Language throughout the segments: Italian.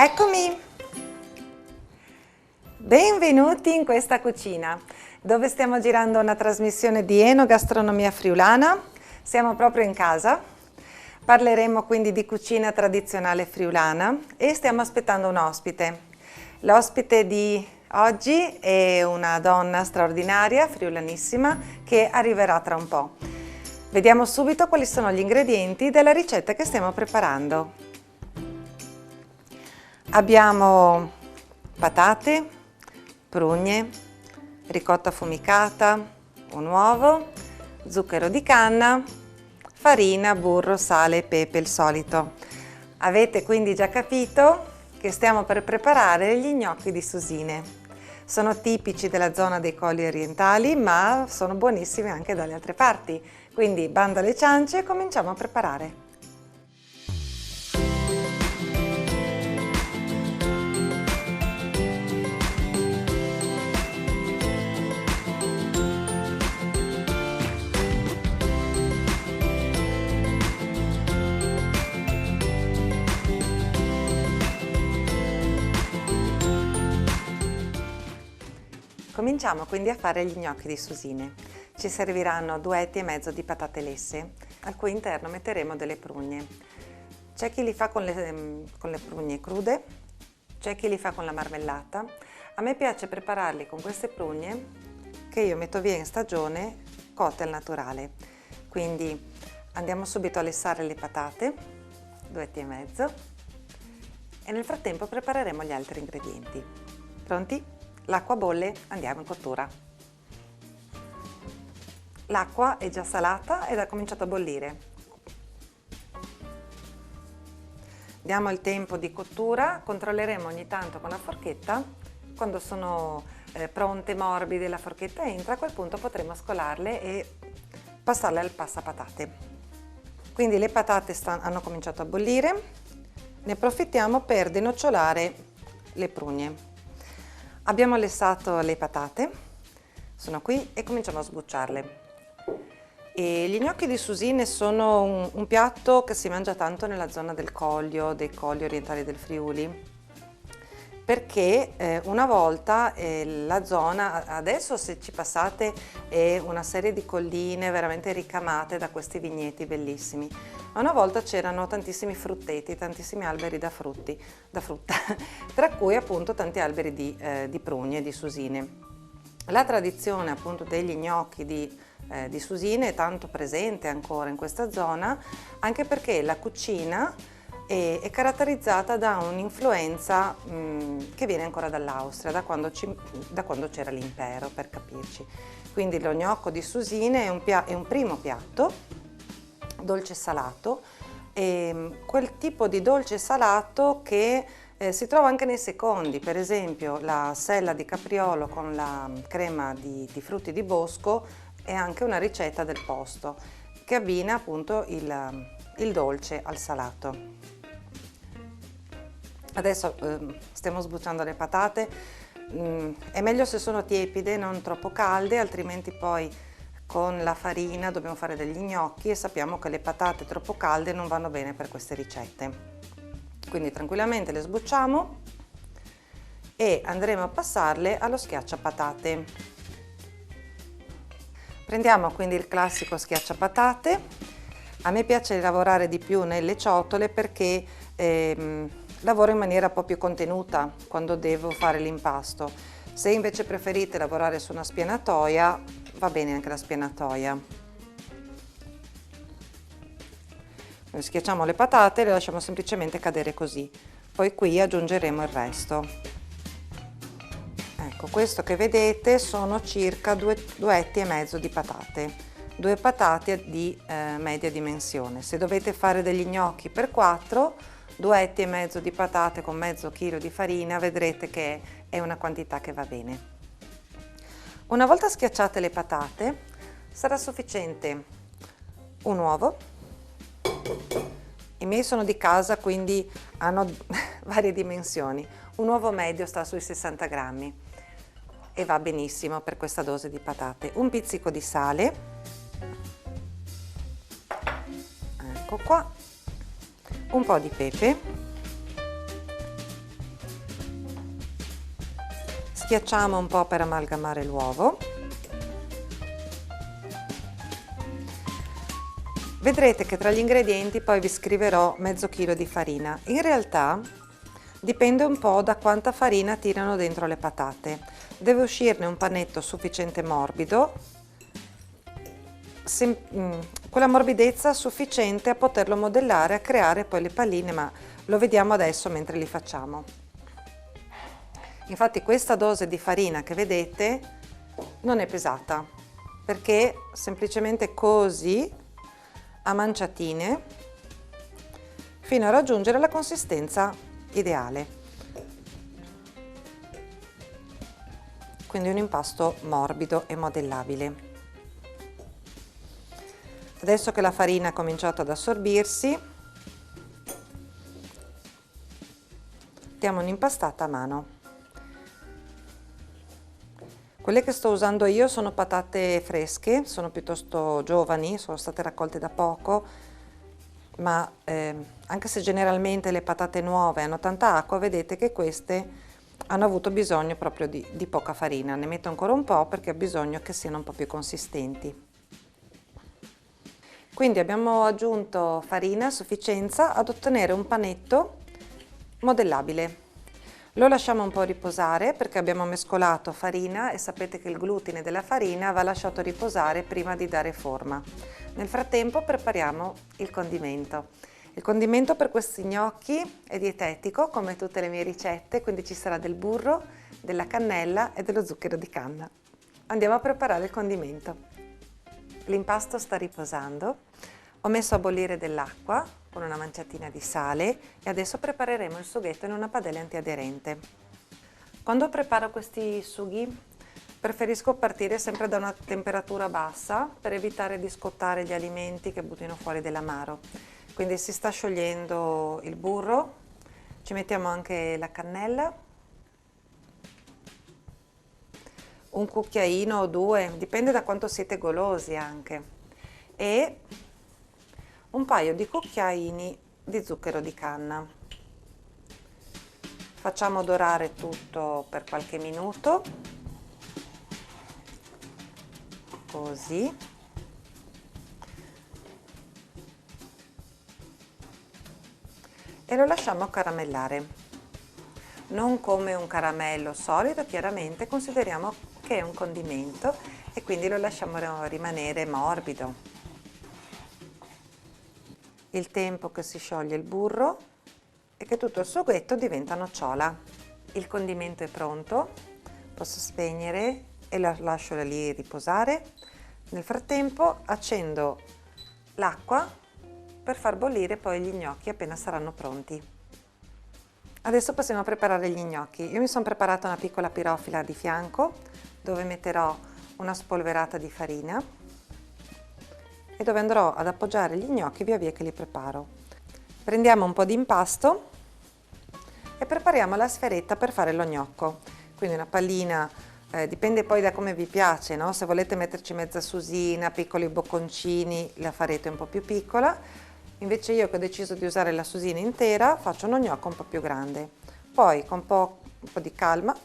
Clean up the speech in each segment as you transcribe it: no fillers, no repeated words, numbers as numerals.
Eccomi! Benvenuti in questa cucina, dove stiamo girando una trasmissione di enogastronomia friulana. Siamo proprio in casa. Parleremo quindi di cucina tradizionale friulana e stiamo aspettando un ospite. L'ospite di oggi è una donna straordinaria, friulanissima, che arriverà tra un po'. Vediamo subito quali sono gli ingredienti della ricetta che stiamo preparando. Abbiamo patate, prugne, ricotta affumicata, un uovo, zucchero di canna, farina, burro, sale e pepe, il solito. Avete quindi già capito che stiamo per preparare gli gnocchi di susine. Sono tipici della zona dei Colli Orientali, ma sono buonissimi anche dalle altre parti. Quindi bando alle ciance e cominciamo a preparare. Cominciamo quindi a fare gli gnocchi di susine. Ci serviranno 2 etti e mezzo di patate lesse, al cui interno metteremo delle prugne. C'è chi li fa con le prugne crude, c'è chi li fa con la marmellata. A me piace prepararli con queste prugne che io metto via in stagione, cotte al naturale. Quindi andiamo subito a lessare le patate, 2 etti e mezzo, e nel frattempo prepareremo gli altri ingredienti. Pronti? L'acqua bolle, andiamo in cottura. L'acqua è già salata ed ha cominciato a bollire. Diamo il tempo di cottura, controlleremo ogni tanto con la forchetta. Quando sono pronte, morbide, la forchetta entra, a quel punto potremo scolarle e passarle al passapatate. Quindi le patate hanno cominciato a bollire, ne approfittiamo per denocciolare le prugne. Abbiamo lessato le patate, sono qui, e cominciamo a sbucciarle. E gli gnocchi di susine sono un piatto che si mangia tanto nella zona del Collio, dei Colli Orientali del Friuli, perché una volta la zona, adesso se ci passate, è una serie di colline veramente ricamate da questi vigneti bellissimi. Ma una volta c'erano tantissimi frutteti, tantissimi alberi da frutta, tra cui appunto tanti alberi di prugne, di susine. La tradizione appunto degli gnocchi di susine è tanto presente ancora in questa zona, anche perché la cucina è caratterizzata da un'influenza che viene ancora dall'Austria, da quando c'era l'impero, per capirci. Quindi lo gnocco di susine è un primo piatto, dolce salato, e quel tipo di dolce salato che si trova anche nei secondi, per esempio la sella di capriolo con la crema di frutti di bosco è anche una ricetta del posto che abbina appunto il dolce al salato. Adesso stiamo sbucciando le patate, è meglio se sono tiepide, non troppo calde, altrimenti poi con la farina dobbiamo fare degli gnocchi e sappiamo che le patate troppo calde non vanno bene per queste ricette. Quindi tranquillamente le sbucciamo e andremo a passarle allo schiacciapatate. Prendiamo quindi il classico schiacciapatate. A me piace lavorare di più nelle ciotole perché lavoro in maniera un po' più contenuta quando devo fare l'impasto. Se invece preferite lavorare su una spianatoia, va bene anche la spianatoia. Noi schiacciamo le patate e le lasciamo semplicemente cadere così. Poi qui aggiungeremo il resto. Ecco, questo che vedete sono circa 2 etti e mezzo di patate. 2 patate di media dimensione. Se dovete fare degli gnocchi per 4, 2 etti e mezzo di patate con mezzo chilo di farina, vedrete che è una quantità che va bene. Una volta schiacciate le patate, sarà sufficiente un uovo. I miei sono di casa, quindi hanno varie dimensioni. Un uovo medio sta sui 60 grammi e va benissimo per questa dose di patate. Un pizzico di sale, ecco qua, un po' di pepe, Schiacciamo un po' per amalgamare l'uovo. Vedrete che tra gli ingredienti poi vi scriverò mezzo chilo di farina. In realtà dipende un po' da quanta farina tirano dentro le patate. Deve uscirne un panetto sufficiente morbido, con la morbidezza sufficiente a poterlo modellare, a creare poi le palline, ma lo vediamo adesso mentre li facciamo. Infatti questa dose di farina che vedete non è pesata, perché semplicemente così, a manciatine, fino a raggiungere la consistenza ideale. Quindi un impasto morbido e modellabile. Adesso che la farina ha cominciato ad assorbirsi, diamo un'impastata a mano. Quelle che sto usando io sono patate fresche, sono piuttosto giovani, sono state raccolte da poco, ma anche se generalmente le patate nuove hanno tanta acqua, vedete che queste hanno avuto bisogno proprio di poca farina. Ne metto ancora un po' perché ho bisogno che siano un po' più consistenti. Quindi abbiamo aggiunto farina a sufficienza ad ottenere un panetto modellabile. Lo lasciamo un po' riposare perché abbiamo mescolato farina e sapete che il glutine della farina va lasciato riposare prima di dare forma. Nel frattempo prepariamo il condimento. Il condimento per questi gnocchi è dietetico come tutte le mie ricette, quindi ci sarà del burro, della cannella e dello zucchero di canna. Andiamo a preparare il condimento. L'impasto sta riposando. Ho messo a bollire dell'acqua con una manciatina di sale e adesso prepareremo il sughetto in una padella antiaderente. Quando preparo questi sughi preferisco partire sempre da una temperatura bassa per evitare di scottare gli alimenti che buttino fuori dell'amaro. Quindi si sta sciogliendo il burro, ci mettiamo anche la cannella, un cucchiaino o due, dipende da quanto siete golosi anche, e un paio di cucchiaini di zucchero di canna. Facciamo dorare tutto per qualche minuto, così. E lo lasciamo caramellare. Non come un caramello solido, chiaramente, consideriamo che è un condimento e quindi lo lasciamo rimanere morbido. Il tempo che si scioglie il burro e che tutto il sughetto diventa nocciola. Il condimento è pronto, posso spegnere e lo lascio lì riposare. Nel frattempo accendo l'acqua per far bollire poi gli gnocchi appena saranno pronti. Adesso possiamo preparare gli gnocchi. Io mi sono preparata una piccola pirofila di fianco dove metterò una spolverata di farina e dove andrò ad appoggiare gli gnocchi via via che li preparo. Prendiamo un po' di impasto e prepariamo la sferetta per fare lo gnocco. Quindi una pallina, dipende poi da come vi piace, no? Se volete metterci mezza susina, piccoli bocconcini, la farete un po' più piccola. Invece io che ho deciso di usare la susina intera, faccio uno gnocco un po' più grande. Poi con un po' di calma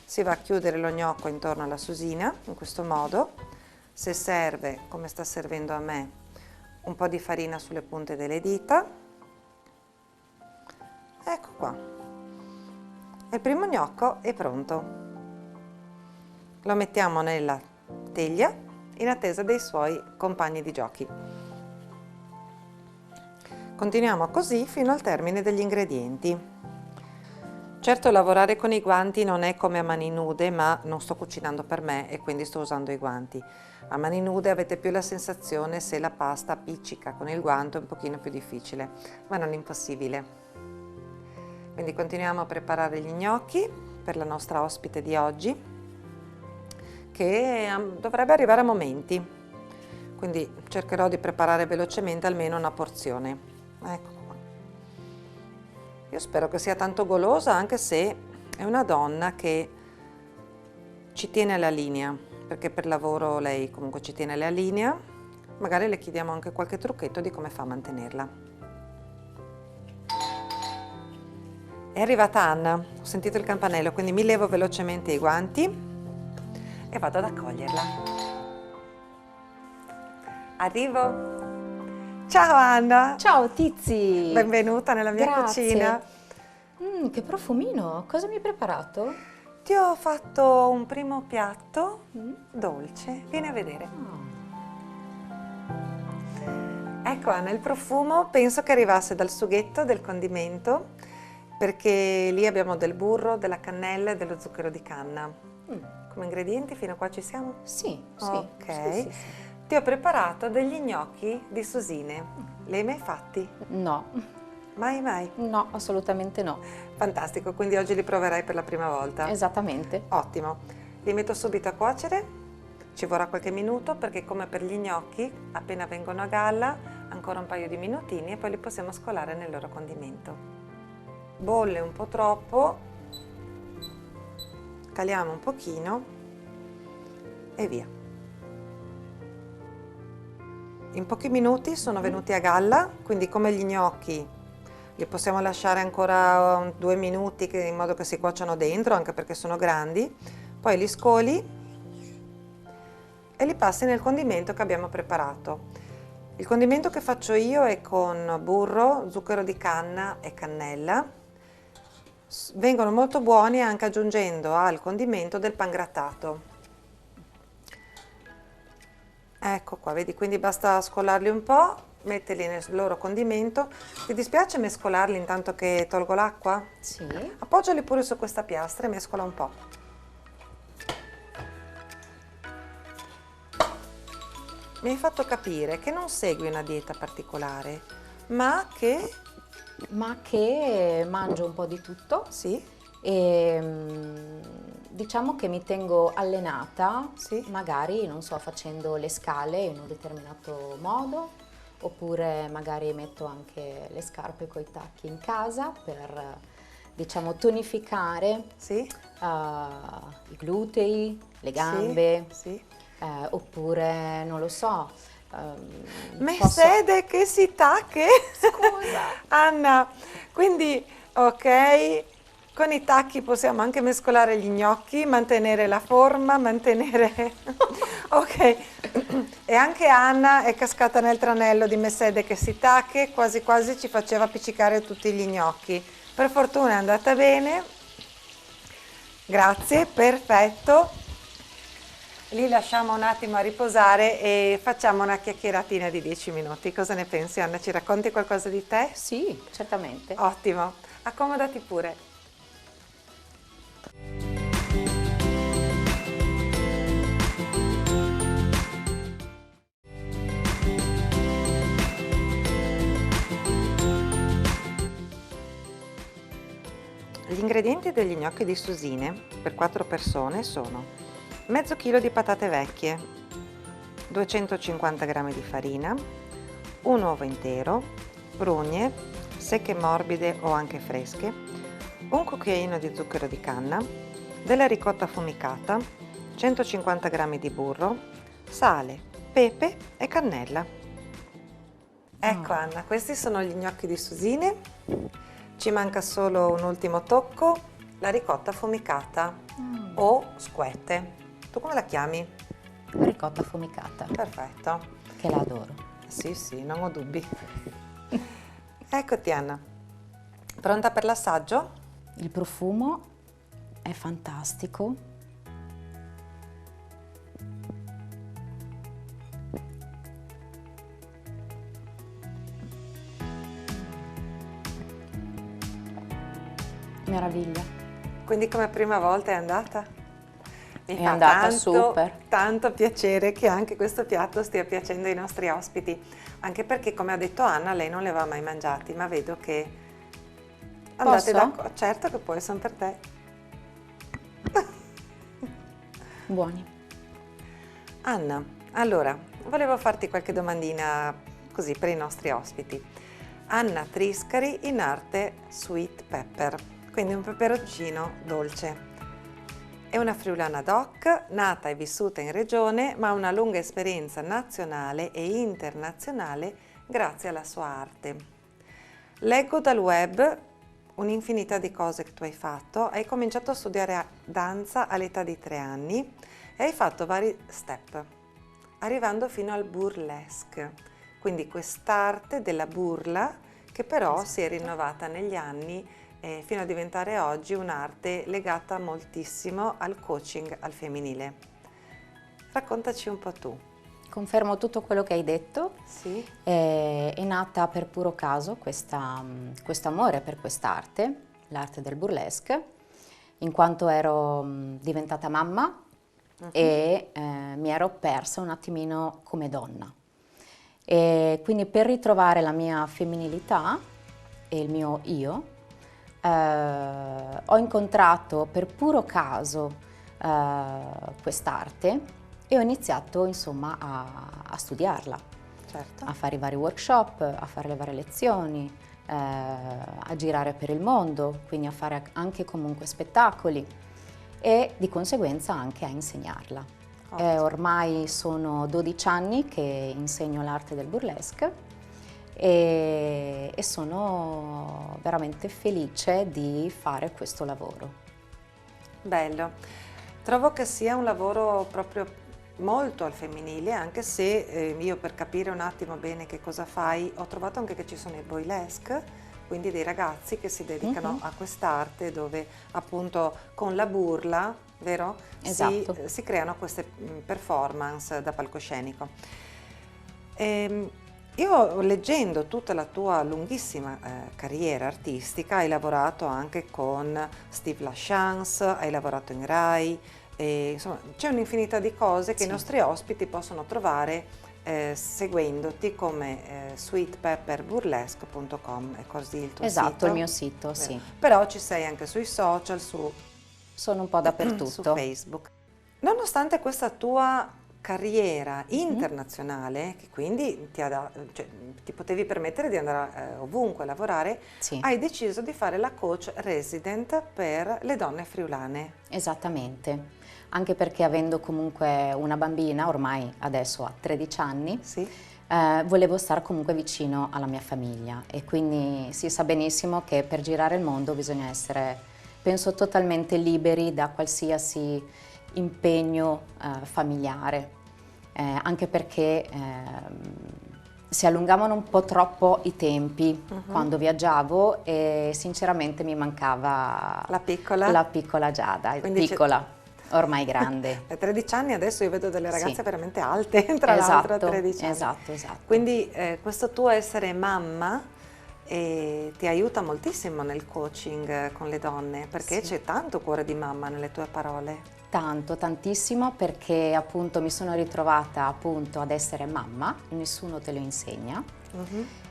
si va a chiudere lo gnocco intorno alla susina, in questo modo. Se serve, come sta servendo a me, un po' di farina sulle punte delle dita. Ecco qua. Il primo gnocco è pronto. Lo mettiamo nella teglia in attesa dei suoi compagni di giochi. Continuiamo così fino al termine degli ingredienti. Certo, lavorare con i guanti non è come a mani nude, ma non sto cucinando per me e quindi sto usando i guanti. A mani nude avete più la sensazione se la pasta appiccica, con il guanto è un pochino più difficile, ma non impossibile. Quindi continuiamo a preparare gli gnocchi per la nostra ospite di oggi, che dovrebbe arrivare a momenti. Quindi cercherò di preparare velocemente almeno una porzione. Ecco qua. Io spero che sia tanto golosa, anche se è una donna che ci tiene alla linea, perché per lavoro lei comunque ci tiene alla linea. Magari le chiediamo anche qualche trucchetto di come fa a mantenerla. È arrivata Anna, ho sentito il campanello, quindi mi levo velocemente i guanti e vado ad accoglierla. Arrivo. Ciao Anna! Ciao Tizi! Benvenuta nella mia cucina. Che profumino! Cosa mi hai preparato? Ti ho fatto un primo piatto dolce, vieni a vedere. Ecco Anna, il profumo penso che arrivasse dal sughetto del condimento, perché lì abbiamo del burro, della cannella e dello zucchero di canna. Come ingredienti fino a qua ci siamo? Sì, Ok. sì. Ti ho preparato degli gnocchi di susine. Li hai mai fatti? No, Mai? no, assolutamente no. Fantastico, quindi oggi li proverai per la prima volta. Esattamente. Ottimo. Li metto subito a cuocere. Ci vorrà qualche minuto perché come per gli gnocchi, appena vengono a galla, ancora un paio di minutini e poi li possiamo scolare nel loro condimento. Bolle un po' troppo, caliamo un pochino e via. In pochi minuti sono venuti a galla, quindi come gli gnocchi li possiamo lasciare ancora 2 minuti in modo che si cuociano dentro, anche perché sono grandi, poi li scoli e li passi nel condimento che abbiamo preparato. Il condimento che faccio io è con burro, zucchero di canna e cannella. Vengono molto buoni anche aggiungendo al condimento del pangrattato. Ecco qua, vedi, quindi basta scolarli un po', metterli nel loro condimento. Ti dispiace mescolarli intanto che tolgo l'acqua? Sì. Appoggiali pure su questa piastra e mescola un po'. Mi hai fatto capire che non segui una dieta particolare, ma che mangio un po' di tutto sì, e diciamo che mi tengo allenata, Sì. magari, non so, facendo le scale in un determinato modo, oppure magari metto anche le scarpe coi tacchi in casa per, diciamo, tonificare sì, i glutei, le gambe, sì. oppure, non lo so, Me posso... sede che si tacche? Scusa! Anna, quindi ok, con i tacchi possiamo anche mescolare gli gnocchi, mantenere la forma, mantenere... ok, e anche Anna è cascata nel tranello di Messede che si tacche, quasi quasi ci faceva appiccicare tutti gli gnocchi. Per fortuna è andata bene, grazie, perfetto. Li lasciamo un attimo a riposare e facciamo una chiacchieratina di 10 minuti. Cosa ne pensi, Anna? Ci racconti qualcosa di te? Sì, certamente. Ottimo, accomodati pure. Gli ingredienti degli gnocchi di susine per 4 persone sono mezzo chilo di patate vecchie, 250 g di farina, un uovo intero, prugne, secche e morbide o anche fresche, un cucchiaino di zucchero di canna, della ricotta affumicata, 150 g di burro, sale, pepe e cannella. Ecco Anna, questi sono gli gnocchi di susine. Ci manca solo un ultimo tocco, la ricotta affumicata o squette. Tu come la chiami? Ricotta affumicata, Perfetto. che la adoro. Sì, non ho dubbi. Eccoti Anna. Pronta per l'assaggio? Il profumo è fantastico. Meraviglia. Quindi come prima volta è andata? Mi È fa andata super. tanto piacere che anche questo piatto stia piacendo ai nostri ospiti, anche perché come ha detto Anna, lei non li aveva mai mangiati, ma vedo che andate Posso? d'accordo. Certo che puoi, sono per te. Buoni. Anna, allora, volevo farti qualche domandina così per i nostri ospiti. Anna Triscari, in arte Sweet Pepper, quindi un peperoncino dolce. È una friulana doc, nata e vissuta in regione, ma ha una lunga esperienza nazionale e internazionale grazie alla sua arte. Leggo dal web un'infinità di cose che tu hai fatto. Hai cominciato a studiare danza all'età di 3 anni e hai fatto vari step, arrivando fino al burlesque, quindi quest'arte della burla che però si è Esatto. rinnovata negli anni fino a diventare oggi un'arte legata moltissimo al coaching al femminile. Raccontaci un po' tu. Confermo tutto quello che hai detto. Sì? È nata per puro caso questo amore per quest'arte, l'arte del burlesque, in quanto ero diventata mamma e mi ero persa un attimino come donna. E quindi per ritrovare la mia femminilità e il mio io, ho incontrato per puro caso quest'arte e ho iniziato insomma a studiarla, Certo. a fare i vari workshop, a fare le varie lezioni, a girare per il mondo, quindi a fare anche comunque spettacoli e di conseguenza anche a insegnarla. Ottimo. Ormai sono 12 anni che insegno l'arte del burlesque e sono veramente felice di fare questo lavoro. Bello. Trovo che sia un lavoro proprio molto al femminile, anche se io per capire un attimo bene che cosa fai, ho trovato anche che ci sono i boylesque, quindi dei ragazzi che si dedicano a quest'arte dove appunto con la burla, vero? Esatto. Si creano queste performance da palcoscenico. Io leggendo tutta la tua lunghissima carriera artistica, hai lavorato anche con Steve Lachance, hai lavorato in Rai, e, insomma c'è un'infinità di cose che i Sì. nostri ospiti possono trovare seguendoti come sweetpepperburlesque.com, è così il tuo Esatto, sito? il mio sito, sì. Però ci sei anche sui social, Sono un po' su dappertutto. Facebook. Nonostante questa tua carriera internazionale, che quindi cioè, ti potevi permettere di andare ovunque a lavorare, Sì, hai deciso di fare la coach resident per le donne friulane. esattamente. Anche perché avendo comunque una bambina, ormai adesso ha 13 anni, Sì? volevo stare comunque vicino alla mia famiglia e quindi si sa benissimo che per girare il mondo bisogna essere, penso, totalmente liberi da qualsiasi impegno familiare, anche perché si allungavano un po' troppo i tempi quando viaggiavo e sinceramente mi mancava La piccola? la piccola Giada, Quindi piccola, ormai grande. A 13 anni adesso io vedo delle ragazze Sì. veramente alte, tra l'altro a Esatto, 13 anni. esatto. Quindi questo tuo essere mamma ti aiuta moltissimo nel coaching con le donne, perché Sì. c'è tanto cuore di mamma nelle tue parole. Tanto, tantissimo, perché appunto mi sono ritrovata appunto ad essere mamma, nessuno te lo insegna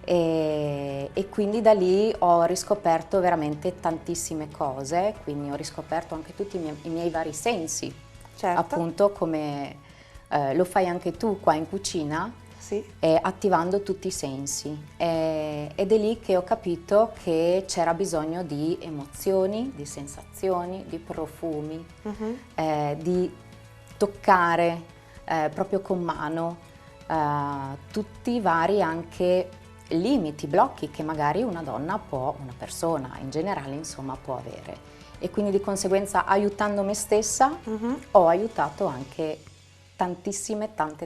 e quindi da lì ho riscoperto veramente tantissime cose, quindi ho riscoperto anche tutti i miei vari sensi, Certo. appunto come lo fai anche tu qua in cucina, Sì. attivando tutti i sensi ed è lì che ho capito che c'era bisogno di emozioni, di sensazioni, di profumi, di toccare proprio con mano tutti i vari anche limiti, blocchi che magari una donna può, una persona in generale insomma può avere e quindi di conseguenza aiutando me stessa ho aiutato anche tantissime, tante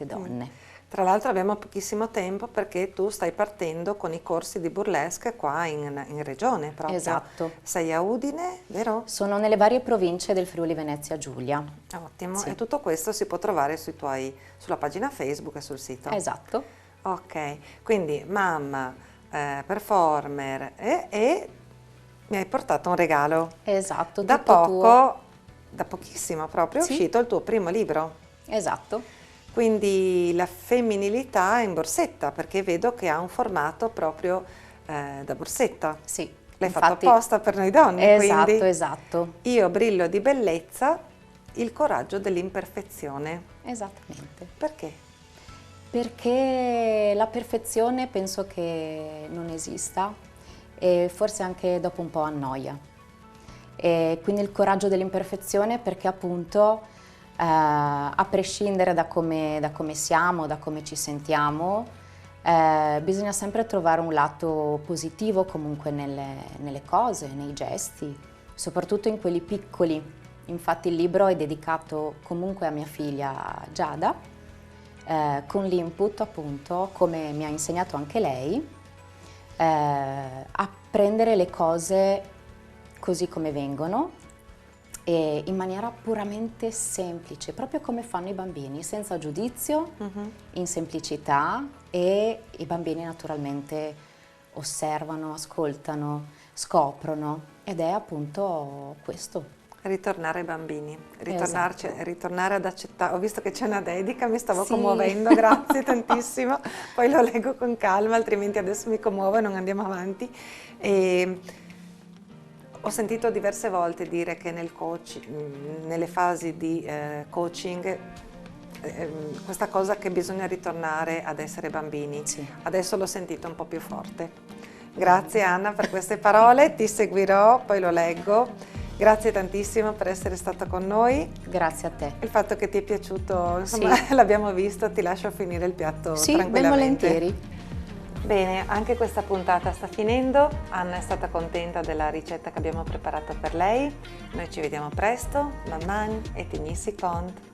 donne. Tra l'altro abbiamo pochissimo tempo perché tu stai partendo con i corsi di burlesque qua in regione proprio. Esatto. Sei a Udine, vero? Sono nelle varie province del Friuli Venezia Giulia. Ottimo, Sì. e tutto questo si può trovare sulla pagina Facebook e sul sito. Esatto. Ok, quindi mamma, performer e mi hai portato un regalo. Esatto, Da tutto poco, tuo. da pochissimo proprio, è Sì. uscito il tuo primo libro. Esatto. Quindi la femminilità in borsetta, perché vedo che ha un formato proprio da borsetta. Sì. L'hai fatto Infatti, apposta per noi donne, esatto, quindi esatto. io brillo di bellezza, il coraggio dell'imperfezione. Esattamente. Perché? Perché la perfezione penso che non esista e forse anche dopo un po' annoia. E quindi il coraggio dell'imperfezione perché appunto a prescindere da come siamo, da come ci sentiamo, Bisogna sempre trovare un lato positivo comunque nelle cose, nei gesti, soprattutto in quelli piccoli. Infatti il libro è dedicato comunque a mia figlia Giada, con l'input appunto, come mi ha insegnato anche lei, a prendere le cose così come vengono e in maniera puramente semplice, proprio come fanno i bambini, senza giudizio, in semplicità, e i bambini naturalmente osservano, ascoltano, scoprono, ed è appunto questo. Ritornare bambini, Esatto. ritornare ad accettare. Ho visto che c'è una dedica, mi stavo Sì. commuovendo, grazie tantissimo. Poi lo leggo con calma, altrimenti adesso mi commuovo e non andiamo avanti. E ho sentito diverse volte dire che nelle fasi di coaching, questa cosa che bisogna ritornare ad essere bambini. Sì. Adesso l'ho sentito un po' più forte. Grazie Anna per queste parole, ti seguirò, poi lo leggo. Grazie tantissimo per essere stata con noi. Grazie a te. Il fatto che ti è piaciuto, insomma, Sì. l'abbiamo visto, ti lascio finire il piatto Sì, ben tranquillamente. volentieri. Bene, anche questa puntata sta finendo. Anna è stata contenta della ricetta che abbiamo preparato per lei. Noi ci vediamo presto. Maman e Tenisi Cont.